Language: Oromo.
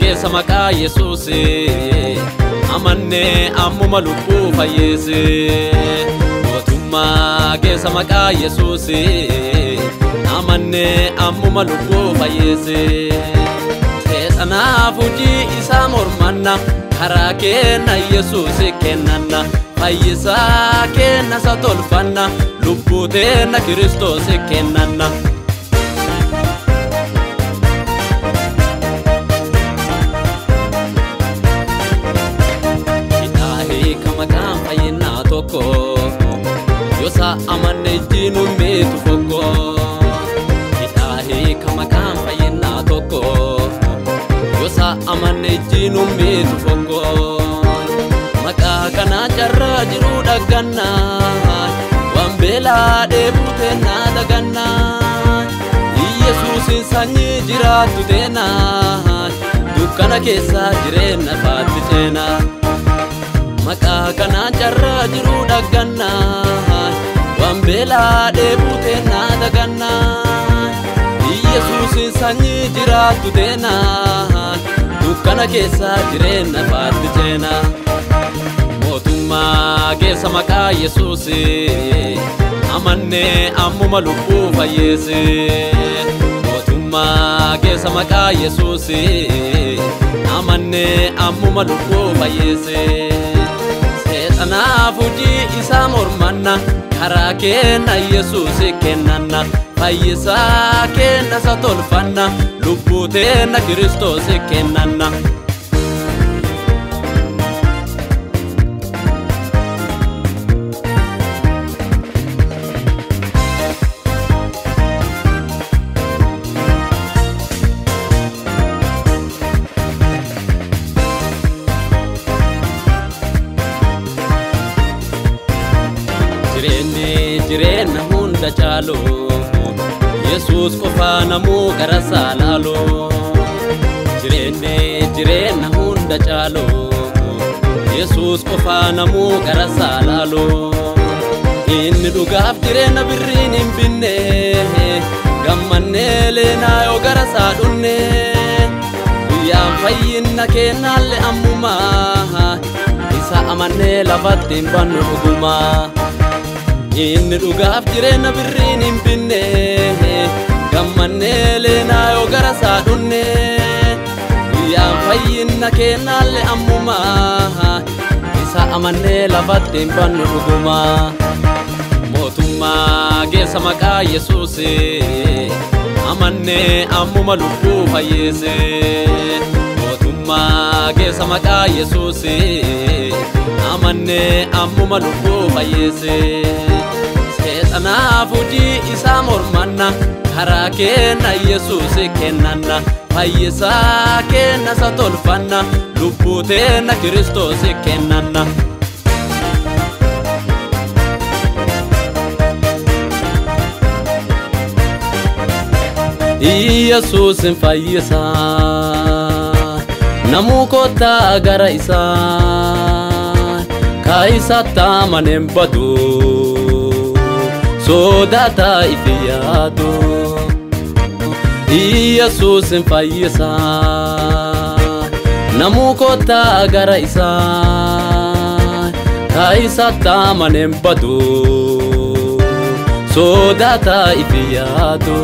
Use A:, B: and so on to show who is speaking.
A: Geessa maqaa Yesuusii amanne ammuma lubbuu fayyisee. Mootummaa geessa maqaa Yesuusii amanne ammuma lubbuu fayyisee. Seexanaaf hojii isaa mormanna karaa kenna Yesuusi kennanna. Fayyisaa kenna isa tolfanna lubbuu teenna Kiristoosi kennanna. Yosa amanne jinu metu foko Itahi kama kampa yena toko Yosa amanne jinu metu foko Maka kana jarra jiru daganna Wambela debute na daganna Yesusin sanyi jiratu tena Dukana kesa jirena fati tena Maka kana jarra jiru daganna Wambela debute na daganna Yesusin sanyi jiratu tena Dukana kesa jirena fati tena Mootummaa geessa maqaa Yesuusii amanne ammuma lubbuu fayyisee. Mootummaa geessa maqaa Yesuusii amanne ammuma lubbuu fayyisee. Seexanaaf hojii isaa mormanna karaa kenna Yesuusi kennanna. Fayyisaa kenna isa tolfanna lubbuu teenna Kiristoosi kennanna. Jireenya hunda caalu Yesuus qofa namuu gara salaalu. Jireenya hunda caalu Yesuus qofa namuu gara salaalu. Inni dhugaaf jireenya birriin hin binne gammannee leenaa yoo gara saadhunne. Guyyaan fayyinna kennaalle ammumaa isa amannee lafatti hin bannu dhugumaa. Inni dhugaaf jireenya birriin hin binne gammannee leenaa yoo gara saadhunne. Guyyaan fayyinna kennaalle ammumaa isa amannee lafatti hin bannu dhugumaa. Mootummaa geessa maqaa Yesuusii amanne ammuma lubbuu fayyisee. Mootummaa geessa maqaa Yesuusii amanne ammuma lubbuu fayyisee. Seexanaaf hojii isaa mormanna karaa kenna Yesuusi kennanna. Fayyisaa kenna isa tolfanna lubbuu teenna Kiristoosi kennanna. Yesuusin fayyisaa namuu kottaa gara isaa kaayisatti amanen badu sodaata ifi yaadu. Yesuusin fayyisaa namuu kottaa gara isaa kaayisatti amanen badu sodaata ifi yaadu.